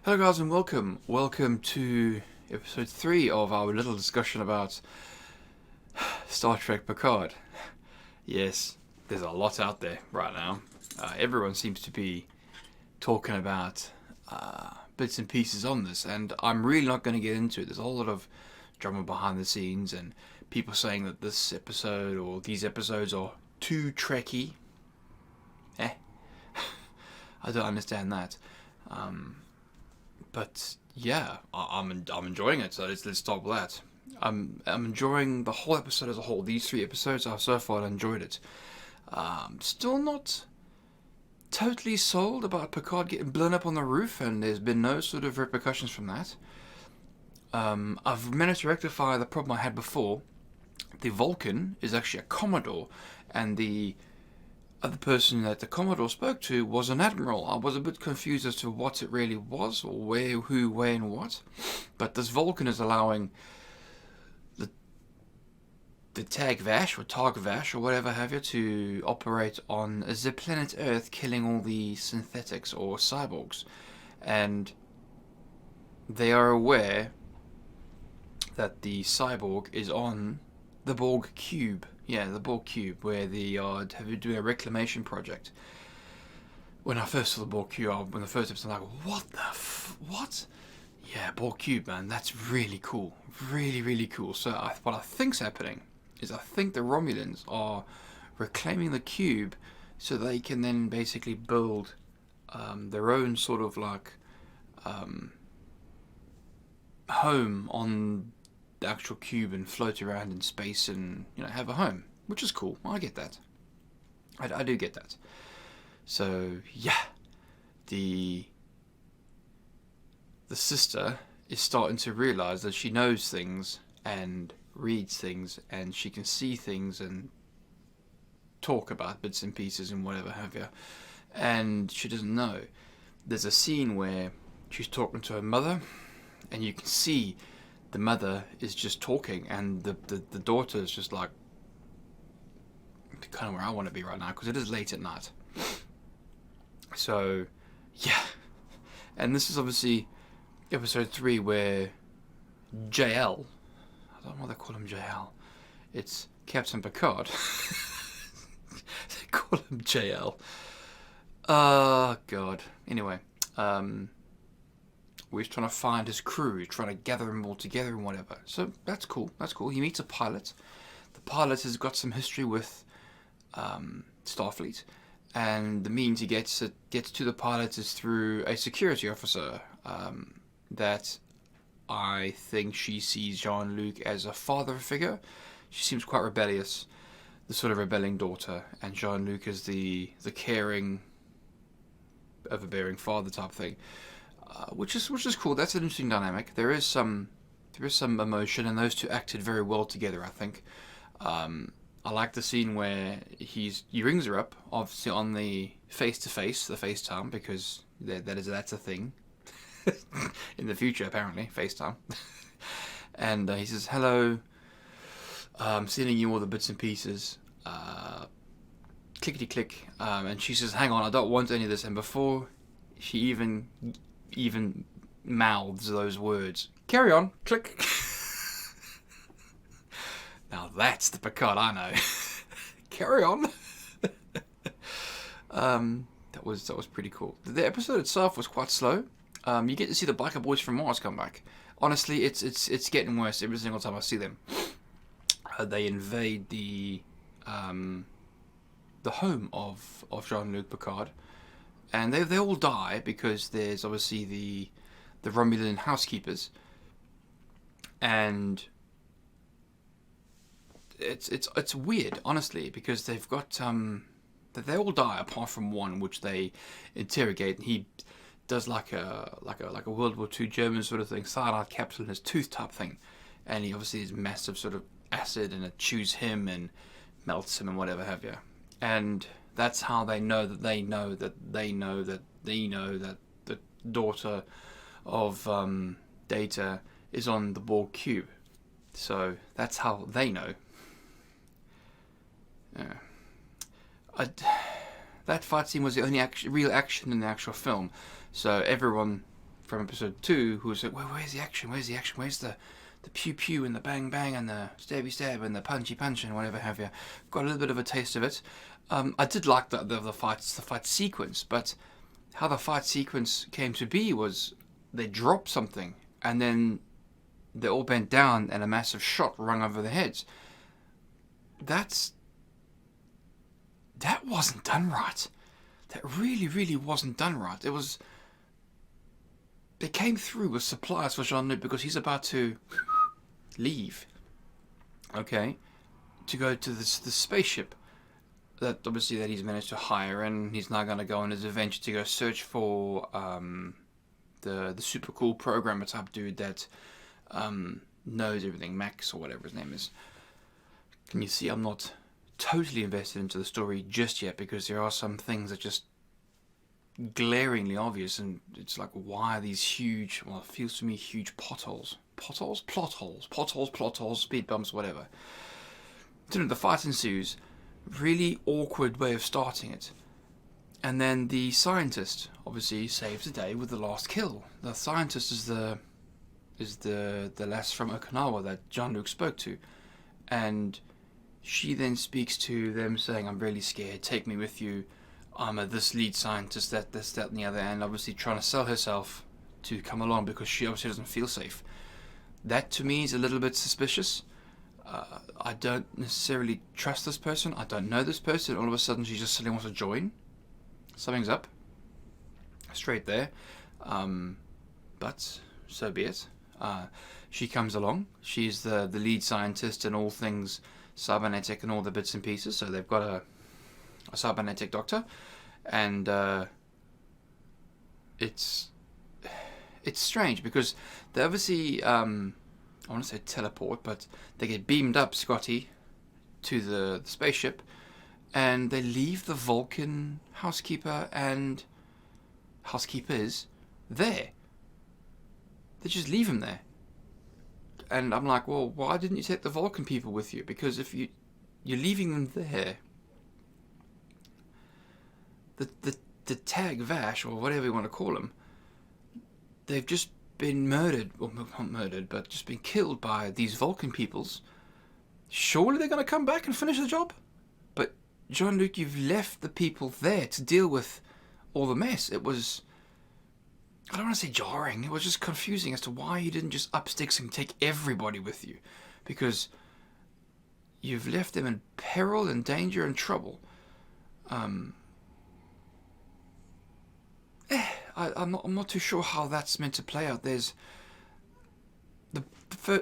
Hello guys and welcome to episode 3 of our little discussion about Star Trek Picard. Yes, there's a lot out there right now. Everyone seems to be talking about bits and pieces on this, and I'm really not going to get into it. There's a whole lot of drama behind the scenes and people saying that this episode or these episodes are too Trekky. I don't understand that. But yeah, I'm enjoying it. So let's start with that. I'm enjoying the whole episode as a whole. These 3 episodes I've so far enjoyed it. Still not totally sold about Picard getting blown up on the roof, and there's been no sort of repercussions from that. I've managed to rectify the problem I had before. The Vulcan is actually a Commodore, and the other person that the Commodore spoke to was an admiral. I was a bit confused as to what it really was, or where, who, where, and what. But this Vulcan is allowing the Tag Vash or whatever have you to operate on the planet Earth, killing all the synthetics or cyborgs. And they are aware that the cyborg is on the Borg cube. Yeah, the Borg cube, where they are doing a reclamation project. When I first saw the Borg cube, when the first episode, I'm like, what? Yeah, Borg cube, man, that's really cool. Really, really cool. So what I think's happening is I think the Romulans are reclaiming the cube so they can then basically build their own sort of like home on the actual cube and float around in space and, have a home, which is cool. I get that. I do get that. So yeah, the sister is starting to realize that she knows things and reads things and she can see things and talk about bits and pieces and whatever have you, and she doesn't know. There's a scene where she's talking to her mother and you can see the mother is just talking, and the daughter is just like kind of where I want to be right now, because it is late at night. So yeah, and this is obviously episode 3 where JL, I don't know why they call him JL, it's Captain Picard. They call him JL. Oh god. Anyway, he's trying to find his crew, he's trying to gather them all together and whatever. So that's cool. He meets a pilot. The pilot has got some history with Starfleet, and the means he gets to the pilot is through a security officer that I think she sees Jean-Luc as a father figure. She seems quite rebellious, the sort of rebelling daughter, and Jean-Luc is the caring, overbearing father type thing. Which is cool. That's an interesting dynamic. There is some emotion, and those two acted very well together, I think. I like the scene where he rings her up, obviously on the face-to-face, the FaceTime, because that's a thing in the future, apparently, FaceTime. And he says, "Hello, I'm sending you all the bits and pieces." Clickety click, and she says, "Hang on, I don't want any of this." And before she even mouths those words, "Carry on," click. Now that's the Picard I know. Carry on. That was pretty cool. The episode itself was quite slow. You get to see the biker boys from Mars come back. Honestly, it's getting worse every single time I see them. They invade the home of Jean-Luc Picard, and they all die because there's obviously the Romulan housekeepers, and it's weird, honestly, because they've got they all die apart from one, which they interrogate, and he does like a World War II German sort of thing, cyanide capsule in his tooth type thing, and he obviously is massive sort of acid, and it chews him and melts him and whatever have you, and that's how they know that they know that they know that they know that the daughter of Data is on the Borg cube. So that's how they know. That fight scene was the only real action in the actual film. So everyone from episode 2 who was like, where's the action? Where's the action? Where's the pew pew and the bang bang and the stabby stab and the punchy punch and whatever have you. Got a little bit of a taste of it. I did like the fight sequence, but how the fight sequence came to be was they dropped something and then they all bent down and a massive shot rung over their heads. That wasn't done right. That really, really wasn't done right. They came through with supplies for Jean-Luc because he's about to leave, okay, to go to the spaceship that he's managed to hire, and he's now going to go on his adventure to go search for the super cool programmer type dude that knows everything, Max or whatever his name is. Can you see I'm not totally invested into the story just yet because there are some things that just glaringly obvious, and it's like, why are these huge, well, it feels to me huge plot holes, speed bumps, whatever. So the fight ensues. Really awkward way of starting it. And then the scientist obviously saves the day with the last kill. The scientist is the lass from Okinawa that Jean-Luc spoke to, and she then speaks to them saying, I'm really scared, take me with you. I'm this lead scientist, that, this, that, and the other, and obviously trying to sell herself to come along because she obviously doesn't feel safe. That to me is a little bit suspicious. I don't necessarily trust this person. I don't know this person. All of a sudden she just suddenly wants to join. Something's up. Straight there. But so be it. She comes along. She's the lead scientist in all things cybernetic and all the bits and pieces. So they've got a cybernetic doctor, and it's strange because they obviously I want to say teleport, but they get beamed up, Scotty, to the spaceship, and they leave the Vulcan housekeeper and housekeepers there. They just leave him there, and I'm like, well, why didn't you take the Vulcan people with you? Because if you're leaving them there, the Tag Vash, or whatever you want to call them, they've just been murdered, well, not murdered, but just been killed by these Vulcan peoples. Surely they're going to come back and finish the job? But Jean-Luc, you've left the people there to deal with all the mess. It was, I don't want to say jarring, it was just confusing as to why you didn't just up sticks and take everybody with you. Because you've left them in peril and danger and trouble. I'm not too sure how that's meant to play out. There's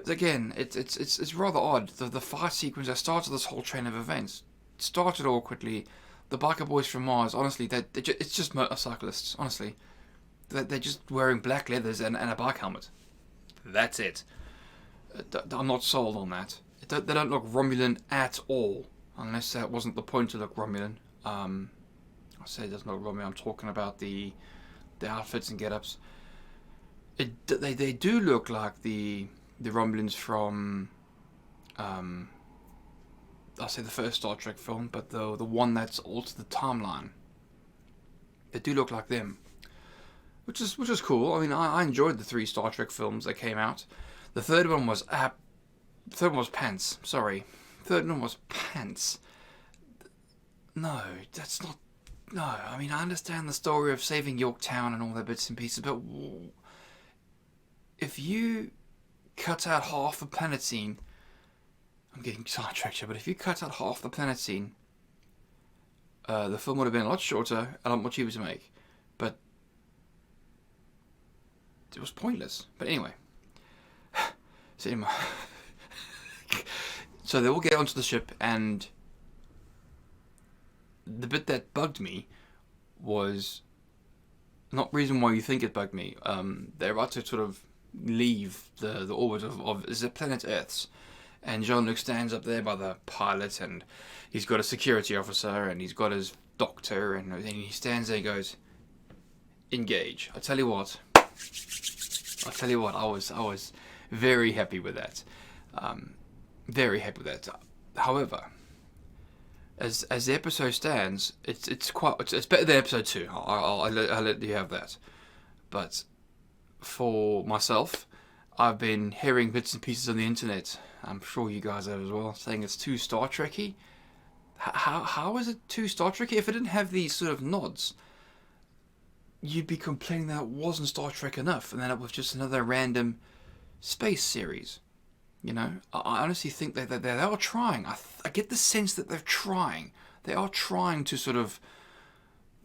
again, it's rather odd. The fight sequence that started this whole train of events started awkwardly. The biker boys from Mars, honestly, it's just motorcyclists. Honestly, they're just wearing black leathers and a bike helmet. That's it. I'm not sold on that. They don't look Romulan at all, unless that wasn't the point to look Romulan. I say it doesn't look Romulan. I'm talking about the outfits and get-ups. They do look like the Romulans from I'll say the first Star Trek film, but the one that's altered the timeline. They do look like them, which is cool. I mean, I enjoyed the 3 Star Trek films that came out. The third one was pants. Sorry, third one was pants. No, that's not. No, I mean, I understand the story of saving Yorktown and all that bits and pieces, but if you cut out half the planet scene, I'm getting sidetracked here, but if you cut out half the planet scene, the film would have been a lot shorter, a lot more cheaper to make, but it was pointless. But anyway, so they all get onto the ship, and the bit that bugged me was not reason why you think it bugged me. They're about to sort of leave the orbit of the planet Earth's, and Jean-Luc stands up there by the pilot, and he's got a security officer, and he's got his doctor, and he stands there and goes, engage. I tell you what, I was very happy with that. Very happy with that. However, as the episode stands, it's better than episode 2. I'll let you have that. But for myself, I've been hearing bits and pieces on the internet, I'm sure you guys have as well, saying it's too Star Trek-y. How is it too Star Trek-y? If it didn't have these sort of nods, you'd be complaining that it wasn't Star Trek enough, and then it was just another random space series. You know, I honestly think that they are trying. I get the sense that they're trying. They are trying to sort of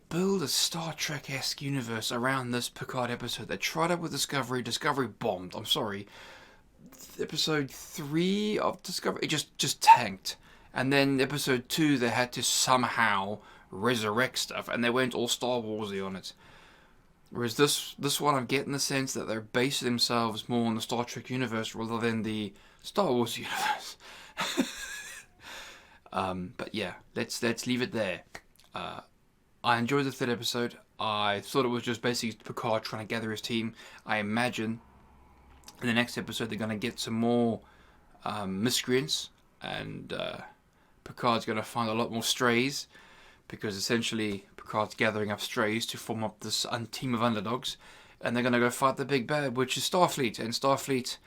build a Star Trek-esque universe around this Picard episode. They tried it with Discovery. Discovery bombed. I'm sorry. Episode 3 of Discovery, it just tanked. And then episode 2, they had to somehow resurrect stuff, and they went all Star Warsy on it. Whereas this one, I'm getting the sense that they're basing themselves more on the Star Trek universe rather than the Star Wars universe. But yeah, let's leave it there. I enjoyed the third episode. I thought it was just basically Picard trying to gather his team. I imagine in the next episode they're going to get some more miscreants, and Picard's going to find a lot more strays, because essentially Picard's gathering up strays to form up this team of underdogs, and they're going to go fight the big bad, which is Starfleet. And Starfleet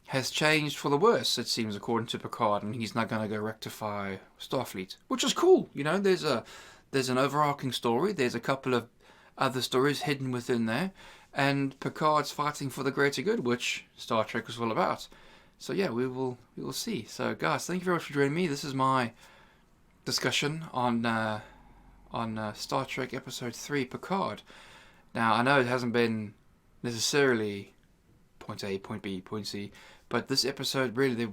has changed for the worse, it seems, according to Picard, and he's not going to go rectify Starfleet, which is cool. You know, there's an overarching story. There's a couple of other stories hidden within there, and Picard's fighting for the greater good, which Star Trek was all about. So yeah, we will see. So guys, thank you very much for joining me. This is my discussion on Star Trek Episode 3, Picard. Now, I know it hasn't been necessarily point A, point B, point C, but this episode, really, there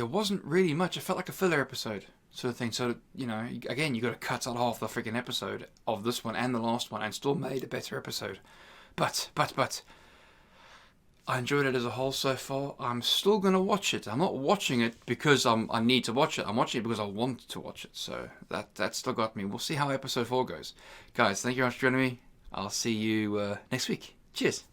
wasn't really much. It felt like a filler episode sort of thing. So, you know, again, you got to cut out half the freaking episode of this one and the last one and still made a better episode. But I enjoyed it as a whole so far. I'm still going to watch it. I'm not watching it because I need to watch it. I'm watching it because I want to watch it. So that still got me. We'll see how episode 4 goes. Guys, thank you very much for joining me. I'll see you next week. Cheers.